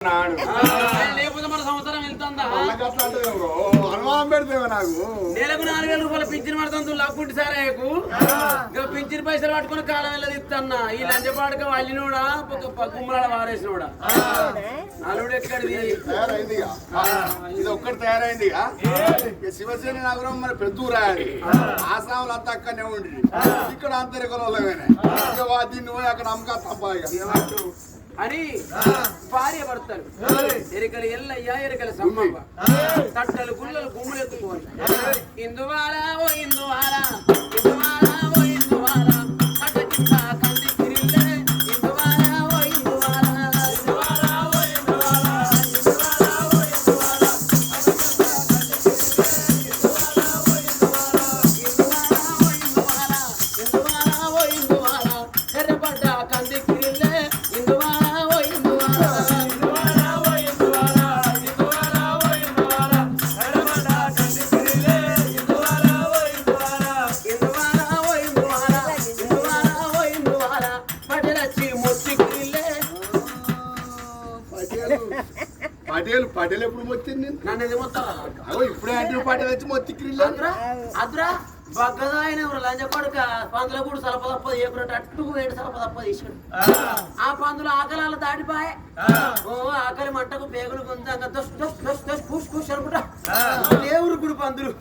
లేకపోతే మన సంవత్సరం వెళ్తుందా అనుమానం పెడితే నాకు నెలకు 4000 రూపాయలు పింఛన్ పడుతుంది లాక్కుంటే సారాయకు ఇంకా పింఛన్ పైసలు పట్టుకుని కాలం వెళ్ళది ఇస్తాన్నా ఈ లంచపాడుక వాళ్ళినోడా గుమ్మలాడ వారేసినోడా నలుడు ఎక్కడిది ఇది ఒక్కటి తయారైంది శివసేన నగరం మరి పెద్దూరాయాలి ఆసాములు అంతా అక్కడనే ఉండి ఇక్కడ అంతరికలోనే దీన్ని పోయి అక్కడ అమ్మకా తప్ప అని భార్య పడతారు ఎరికలు ఎల్లయ్యా ఎరికల సమ్మవ్వ తట్టలు గుళ్ళలు గుమ్ములు ఎత్తుకోవాలి ఇందువాలా ఓ ఇందువాలా ఇందువాలా ఓ ఇందువాలా అట్ట కింద కంది తిరిల్లే ఇందువాలా ఓ ఇందువాలా ఇందువాలా ఓ ఇందువాలా ఇందువాలా ఓ ఇందువాలా ఇందువాలా ఓ ఇందువాలా ఎర్రపడ్డ కంది తిరిల్లే పటేలు ఎప్పుడు మొత్తింది నన్ను ఇప్పుడే అంటే పటేలు వచ్చి మొత్తిక్కిరిల్లు అద్రా బగ్గదాయన లంజ కొడుక పందుల కూడా సలప తప్పదు ఏపునట్టు అట్టుకు వేడి సలప తప్పదు ఇచ్చాడు ఆ పందులు ఆకలి దాటిపాయే ఓ ఆకలి మంటకు పేగులు గుంజంగా అనుకుంటా దేవుడు పందులు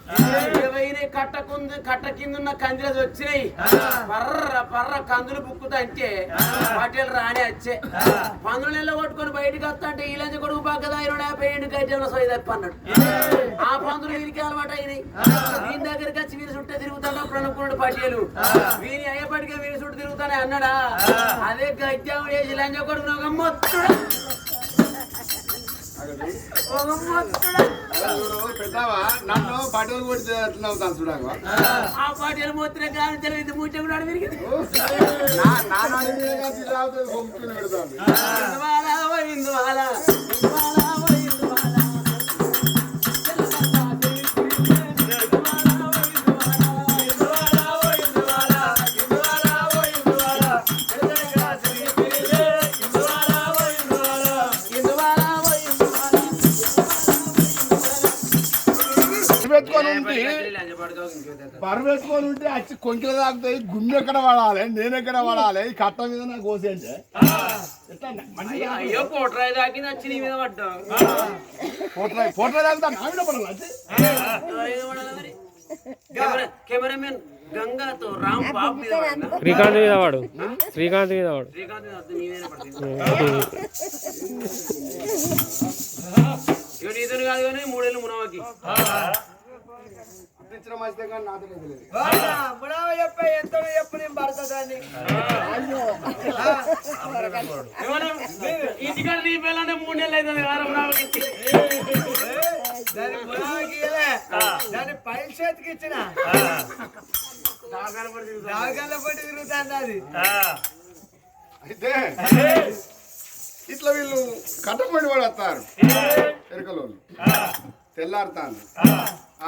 కట్ట కింద కందిరది వచ్చినాయి పర్ర కందులు బుక్కుతా అంటే పటేలు రాని వచ్చే పందులు నెల కొట్టుకొని బయటకు వస్తా అంటే ఈ లంజ కొడుకు బగ్గదాయన పేయిండు గడ్డంలో సోయి తప్ప అన్నాడు ఆ పందులు వీరికి అలవాటు అయినాయి దీని దగ్గరికి వచ్చి వీరి చుట్టే తిరుగుతాడు అప్పుడు అనుకున్నాడు పటేలు వీని అయ్యేపటికే వీరి చుట్టూ తిరుగుతానే అన్నాడా అదే గడ్డం వేసి లంజ కొడుకు ఒక మొత్తుడు పెద్దవా నన్ను పటేలు కొడితే ఎట్లా అవుతాను చూడగా ఆ పటేలు మొత్తం కానీ తెలియదు ముచ్చ కూడా విరిగింది పరవేసుకొని ఉంటే వచ్చి కొంచెం తాగుతాయి గుమ్మి ఎక్కడ పడాలి నేను ఎక్కడ పడాలి ఈ కట్ట మీద నాకు కోసి అంటే అయ్యో పోట్రాయి దాకి నచ్చి నీ మీద పడ్డా పోట్రాయి తాగుతా నా మీద పడాలి కెమెరామెన్ గంగాతో రామ్ బాబు మీద శ్రీకాంత్ మీద వాడు శ్రీకాంత్ మీద వాడు ఇక నీతో కాదు కానీ 3 ఏళ్ళు మునవాకి ఇంటికాడ నీ పిల్లంటే 3 నెలలు అవుతుంది దాని పై చేతికి ఇచ్చిన పట్టి తిరుగుతాంది అది అయితే ఇట్లా వీళ్ళు కట్టబడి వాడు వస్తారు ఎరుకలో తెల్లారుతాను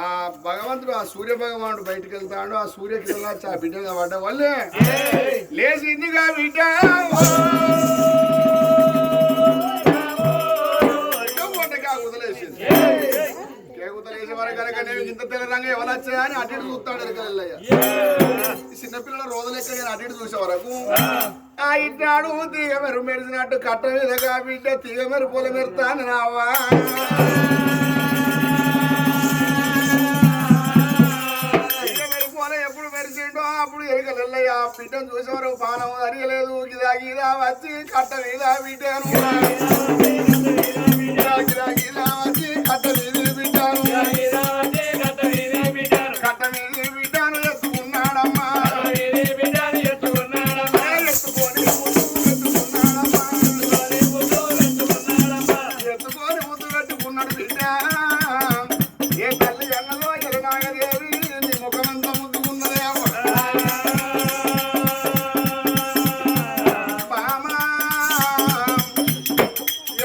ఆ భగవంతుడు ఆ సూర్య భగవానుడు బయటకు వెళ్తాడు ఆ సూర్యకిరణ ఆ బిడ్డగా పడ్డ వాళ్ళే లేచిందిగా బిడ్డ వదిలేసింది వదిలేసే వరకు కనుక నేను ఇంత తెల్లరంగా ఎవరు వచ్చాయా అని అటు చూస్తాడు ఎరకలయ్య చిన్నపిల్లల రోజులు ఎక్కడ నేను అటు చూసే వరకు ఆ ఇట్టాడు తీగ మెరు మెరిసినట్టు కట్ట మీదగా బిడ్డ తీగ మెరు పొల మెరుతాను రావా ఎప్పుడు మెరిచిండో అప్పుడు ఎరకలయ్య ఆ బిడ్డను చూసే వరకు పానం అరగలేదు గిదా గిదా వచ్చి కట్ట మీద బిడ్డను గిదా వచ్చి కట్ట మీద బిడ్డాను కట్ట మీద బిడ్డాను ఎత్తుకున్నాడమ్మా ఎత్తుకొని ముద్దు పెట్టుకున్నాడు బిడ్డ ఏ తల్లి అన్నదో ఎరనాగదేవి నీ ముఖమంతా ముద్దుకున్నదేమో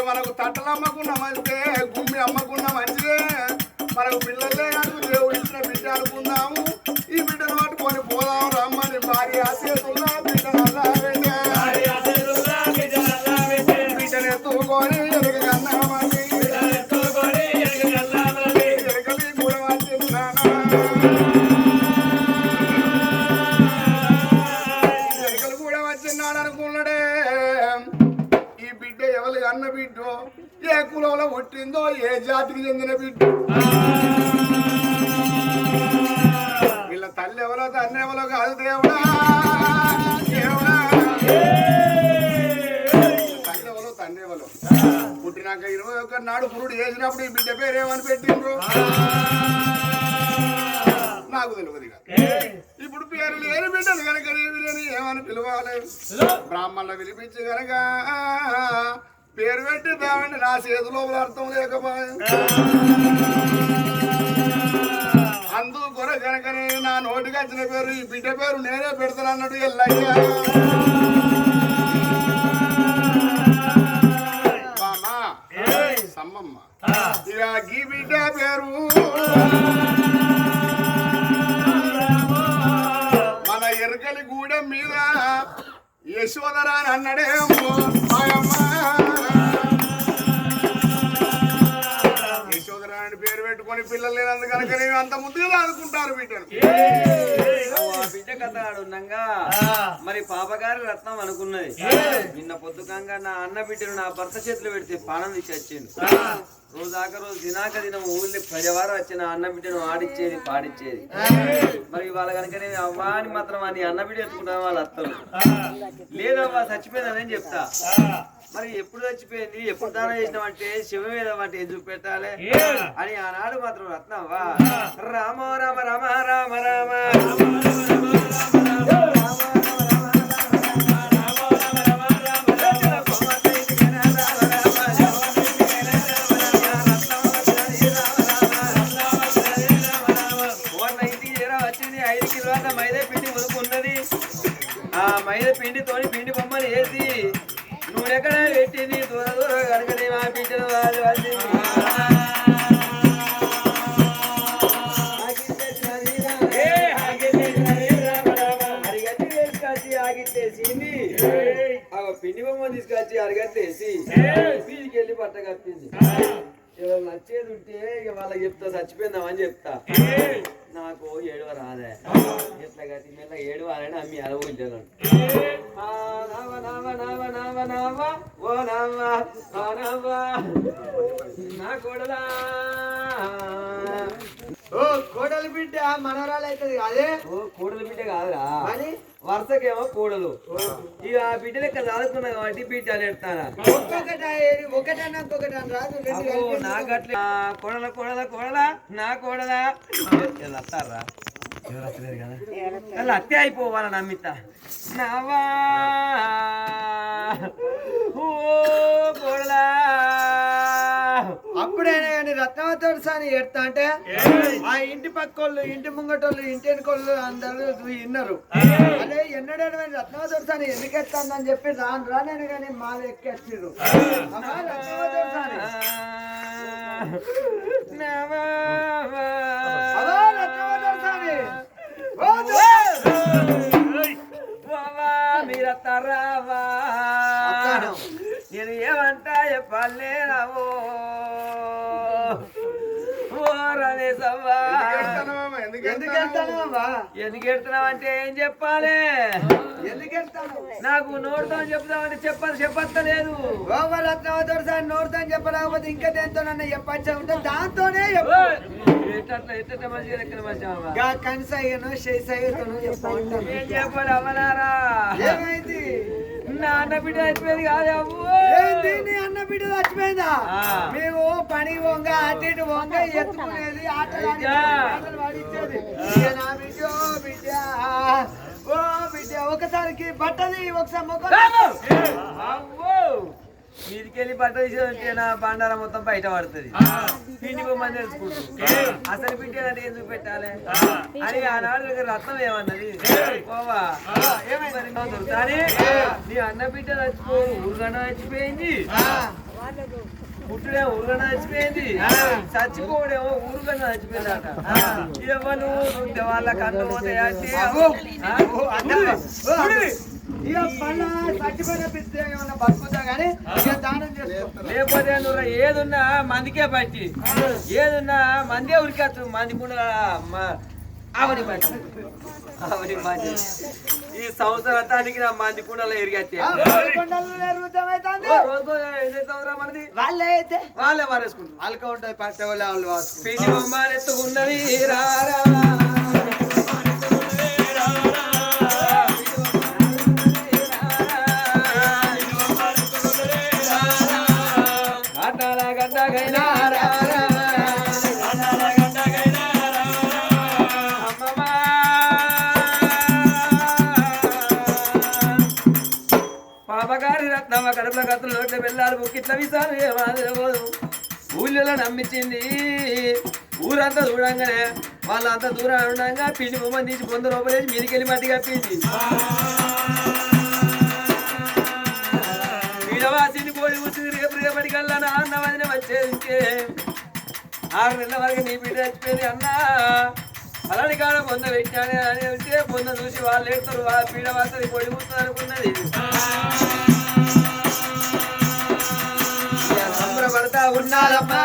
మనకు తట్టలు అమ్మకున్న మంచిదే గుమ్మి అమ్మకున్న మంచిదే మనకు పిల్లలే నాకు దేవుడు ఇచ్చిన బిడ్డ అనుకున్నాము ఈ బిడ్డను పట్టుకొని పోదాం రమ్మని భార్య చేతుల్లో బిడ్డను బిడ్డను ఎత్తుకొని ఎరుగ బిడ్డో ఏ కులంలో పుట్టిందో ఏ జాతికి చెందిన బిడ్డ వీళ్ళ తల్లి ఎవరో తండ్రి ఎవరో కాదు దేవుడా దేవుడా తల్లి ఎవరో తండ్రి ఎవరో పుట్టినాక 21 నాడు పురుడు చేసినప్పుడు ఈ బిడ్డ పేరు ఏమని పెట్టిండ్రు నాకు తెలియదు ఇప్పుడు పేరు లేని బిడ్డలు కనుక లేని ఏమని పిలవాలి బ్రాహ్మణులు పిలిపించి కనుక పేరు పెట్టిద్దామంటే నా చేతిలో అర్థం లేకపోయా అందుకొర కనుకనే నా నోటికి వచ్చిన పేరు ఈ బిడ్డ పేరు నేనే పెడతాను అన్నట్టు ఎల్లయ్యా మామా సమ్మమ్మ ఇక ఈ బిడ్డ పేరు మన ఎరకలి గూడెం మీద యశోదరా అని అన్నడేమో యశోదరా అని పేరు పెట్టుకొని పిల్లలు లేనందు కనుక అంత ముందుగా అనుకుంటారు బిడ్డను బిడ్డ కథ ఆడున్నాగా మరి పాపగారి రత్నం అనుకున్నది నిన్న పొద్దుకంగా నా అన్న బిడ్డను నా భర్త చేతిలో పెడితే పానం తీసి వచ్చిండు రోజాక రోజు దినం ఊళ్ళో ప్రజవారు వచ్చిన అన్న బిడ్డను ఆడిచ్చేది పాడిచ్చేది మరి వాళ్ళ కనుక నేను అవ్వా అని మాత్రం అని అన్న బిడ్డ ఎత్తుకుంటాను వాళ్ళ అత్తలు లేదవ్వా చచ్చిపోయిందని చెప్తా మరి ఎప్పుడు చచ్చిపోయింది ఎప్పుడు దానం చేసినామంటే శివ మీద అంటే ఏం చూపెట్టాలి అని ఆనాడు మాత్రం రత్నవ్వా రామ రామ రామ రామ రామ మైదా పిండితోని పిండి బొమ్మలు వేసి నువ్వెక్కడ పెట్టింది దూర దూరం కనుకనే మా పిచ్చలు వాళ్ళు అరిగట్టి తీసుకొచ్చి ఆగిట్టేసింది పిండి బొమ్మ తీసుకొచ్చి అరిగట్టేసి వీధికి వెళ్ళి బట్ట కప్పింది ఎవరు నచ్చేది ఉంటే ఇక వాళ్ళకి చెప్తా చచ్చిపోయిందామని చెప్తా నాకు ఏడవ రాదే ఎట్లా కట్టి మెల్ల ఏడవాలని అమ్మి అలవుంటాను నా కొడలా ఓ కోడలి బిడ్డ మనవరాలు అవుతుంది అదే ఓ కోడలు బిడ్డ కాదురా వరుసకేమో కోడలు ఇక ఆ బిడ్డ లెక్క చదువుకున్నా కాబట్టి బిడ్డలు ఎడతానా నాకట్లే కోడల కోడల కోడల నా కోడలా వస్తారా ఎవరు వస్తలేరు కదా అలా అత్తే అయిపోవాల నమ్మిత నావా ఓ కోడలా అప్పుడైనా కానీ రత్నవతోడు సాని ఎడతా అంటే ఆ ఇంటి పక్కోళ్ళు ఇంటి ముంగటోళ్ళు ఇంటి వెనుకోళ్ళు అందరూ విన్నారు అదే ఎన్నడైనా రత్నవతోడు సాని ఎందుకు ఎత్తానని చెప్పి రాను కానీ మాల ఎక్కేస్తారు రత్నవతోడు సాని మీరత్తారావా నేను ఏమంటా చెప్పలేరావో ఎందుకు ఎడుతున్నావు అంటే ఏం చెప్పాలి నాకు నోడుతో చెప్తామంటే చెప్పలేదు రత్నవతోడు సార్ నోడుతో చెప్పలేకపోతే ఇంకా దేంతో చెప్పచ్చా ఉంటే దాంతోనే కనసాగను చేసాగను ఏం చెప్పాలి అమ్మలారా ఏమైంది నా అన్న బిడ్డ చచ్చిపోయింది కాదు అన్న బిడ్డ చచ్చిపోయిందా మేము పని వంగ అటు ఇటు వంగ ఎత్తుకునేది ఆటలు పడిచ్చేది నా బిడ్డ బిడ్డ ఓ బిడ్డ ఒకసారికి బట్టది ఒకసారి మొక్క మీదికెళ్ళి బట్ట తీసేదంటే నా బండారం మొత్తం బయట పడుతుంది పిండి బొమ్మని తెలుసుకుంటారు అసలు పిండి అంటే ఏం చూపెట్టాలి అని ఆనాడు రత్నం ఏమన్నది పోవా దొరుకుతానే నీ అన్న బిడ్డ చచ్చిపో ఊరుగండ చచ్చిపోయింది పుట్టుడేమో ఊరుగండ చచ్చిపోయింది చచ్చిపోవడేమో ఊరుగండ చచ్చిపోయిందట ఎవరు వాళ్ళ కన్ను పోతాయంటే లేకపోతే నువ్వు ఏదున్నా మందికే పట్టి ఏదున్నా మందే ఉరికొచ్చు మంది కూడా ఆవని మాట అవని మంచి ఈ సంవత్సరానికి నా మంది కుండలో ఎరిగచ్చే మనది వాళ్ళే అయితే వాళ్ళే మారేసుకుంటారు వాళ్ళకే ఉంటుంది పట్టే వాళ్ళు వాసుకుంటారు పిండి బొమ్మలెత్తుకున్నది రారా పాపగారి రత్నమ్మ కడుపుల కత్తులు నోట్ల వెళ్ళాలి బుక్కిట్ల విసాలు ఏమాదిరబోదు ఊళ్ళో నమ్మించింది ఊరంతా చూడంగానే వాళ్ళంతా దూరం ఉండగా పిండి బొమ్మని తీసి పొంద లోపలేసి మీదికెళ్ళి మట్టి కప్పింది వీడవాసిని కోడి కూర్చుని రేపు రేపటి కల్లా నా అన్న వదిన వచ్చేది ఇంకే 6 నెలల వరకు నీ బిడ్డ చచ్చిపోయింది అన్నా అలాంటి కాడ పొంద పెట్టానే అని ఉంటే పొంద చూసి వాళ్ళు ఎడతారు ఆ పీడ వాసని పొడి కూర్చుని అనుకున్నది సంబరపడతా ఉన్నారమ్మా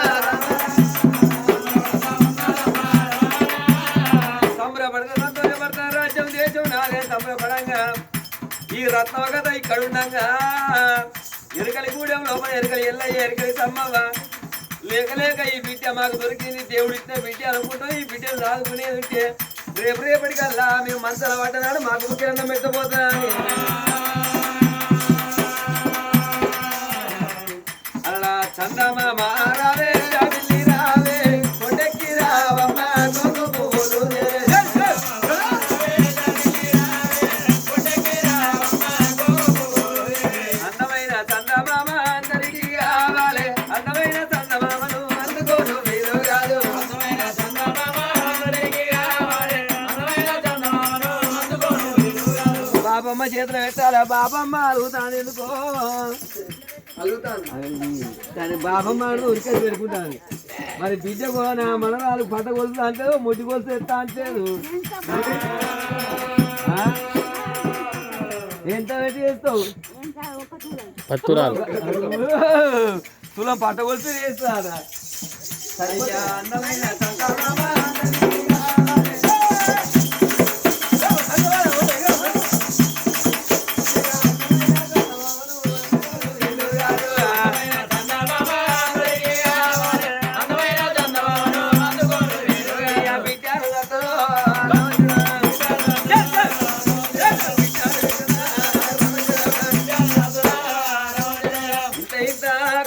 సంబరపడతా సంతోషపడతా రాజ్యం దేశం నాలే సంబరపడంగా ఈ రత్నవ కథ ఇక్కడ ఉండగా ఎరకలి గూడెం లోపల ఎరకలి ఎల్లయ్య ఎరకలి సమ్మవ్వ లేక లేక ఈ బిడ్డ మాకు దొరికింది దేవుడు ఇచ్చిన బిడ్డ అనుకుంటాం ఈ బిడ్డను రాదుకునేది ఉంటే రేపటికల్లా మేము మనసులో పడ్డనాడు మాకు ముఖ్యంగా పెట్టబోతున్నాను అలా చందమామ రావే రావిల్లి రావే కొండెక్కి రావమ్మ కొంగు పువ్వులు అందమైన చందమామ అందరికీ కావాలి అందమైన చందమామను అందుకోను మీరు కాదు అందమైన చందమామ అందరికీ కావాలి అందమైన చందమామను అందుకోను మీరు కాదు బాబమ్మ చేతులు పెట్టాలా బాబమ్మ అడుగుతాను ఎందుకో దాని బాబమ్మ ఉరికే పెరుగుతాను మరి బిడ్డ కూడా మనరాలు పట్ట కొలుస్తా అంటే ముడ్డి కొలుసు ఎత్తా అంటే ఎంత పెట్టి చేస్తావు తులం పట్ట కొలుసు చేస్తారా అందమైన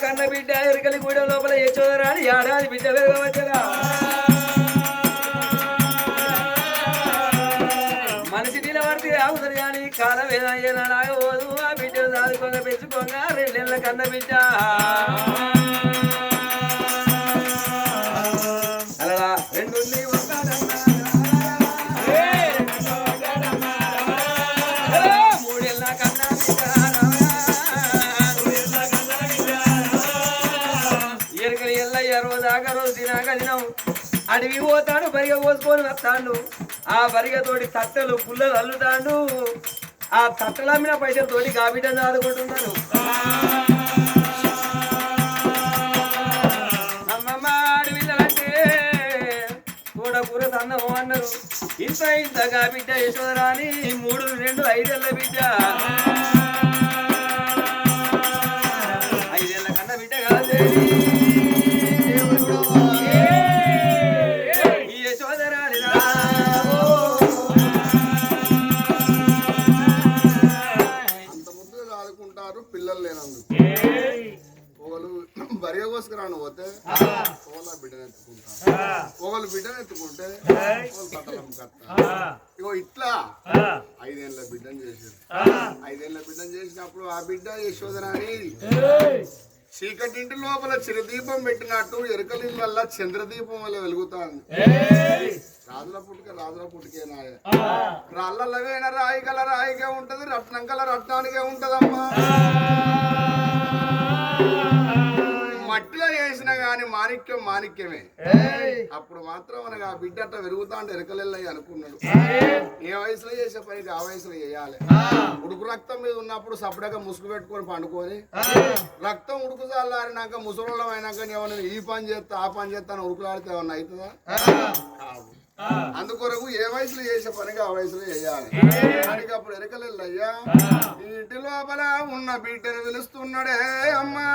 కన్న బిడ్డ ఎరకలి గూడెం లోపల యశోదరాని ఏడాది బిడ్డ పెరగవచ్చగా మనిషి నిలబడితే అవుతుంది కానీ కాలం ఏదైనాగోదు ఆ బిడ్డను దాదుకోగా పెంచుకోగా 2 నెలల కన్న బిడ్డ అలా 2 3 కన్నా ఎరకలి ఎల్లయ్య రోజాక రోజు తినాక తినం అడవి పోతాడు బరిగ పోసుకొని వస్తాడు ఆ బరిగతోటి తట్టలు పుల్లలు అల్లుతాడు ఆ తట్టలు అమ్మిన పైసలతోటి గాబిడ్డను ఆదుకుంటున్నాడు అమ్మమ్మ అడవిలంటే కూర సన్నము అన్నారు ఇంత గాబిడ్డ యశోదరాని 3 2 5 ఏళ్ళ బిడ్డ 5 ఏళ్ళ కన్నా బిడ్డ కాదు పిల్లలు లేనందుకు ఒకళ్ళు బరిగా కోసుకురాను పోతే ఒకళ్ళ బిడ్డను ఎత్తుకుంటా ఒకళ్ళు బిడ్డను ఎత్తుకుంటే ఒకళ్ళు తట్టలమ్మ కట్ట ఇగో ఇట్లా 5 ఏళ్ళ బిడ్డను చేసారు 5 ఏళ్ళ బిడ్డను చేసినప్పుడు ఆ బిడ్డ యశోదరాని చీకటింటి లోపల చిరదీపం పెట్టినట్టు ఎరకలిళ్ళల్లా చంద్రదీపం వల్ల వెలుగుతాంది రాజుల పుట్టుకే నాయ రాళ్ళవేన రాయి గల రాయిగా ఉంటది రత్నం గల రత్నానికే ఉంటదమ్మా మట్టిలో చేసిన గాని మాణిక్యం మాణిక్యమే అప్పుడు మాత్రం మనకు ఆ బిడ్డ అట్ట పెరుగుతా అంటే ఎరకలెళ్ళయి అనుకున్నాడు ఏ వయసులో చేసే పనికి ఆ వయసులో చేయాలి ఉడుకు రక్తం మీద ఉన్నప్పుడు సపడగా ముసుగు పెట్టుకొని పండుకొని రక్తం ఉడుకు చల్లారినాక ముసలోళ్ళం అయినాక ఏమన్నా ఈ పని చేస్తా ఆ పని చేస్తా అని ఉడుకులాడితే ఏమన్నా అవుతుందా కాదు అందుకొరకు ఏ వయసులో చేసే పనికి ఆ వయసులో చేయాలి వాడికి అప్పుడు ఎరకలేదయ్యా ఈ ఇంటి లోపల ఉన్న బిడ్డను పిలుస్తున్నాడే అమ్మా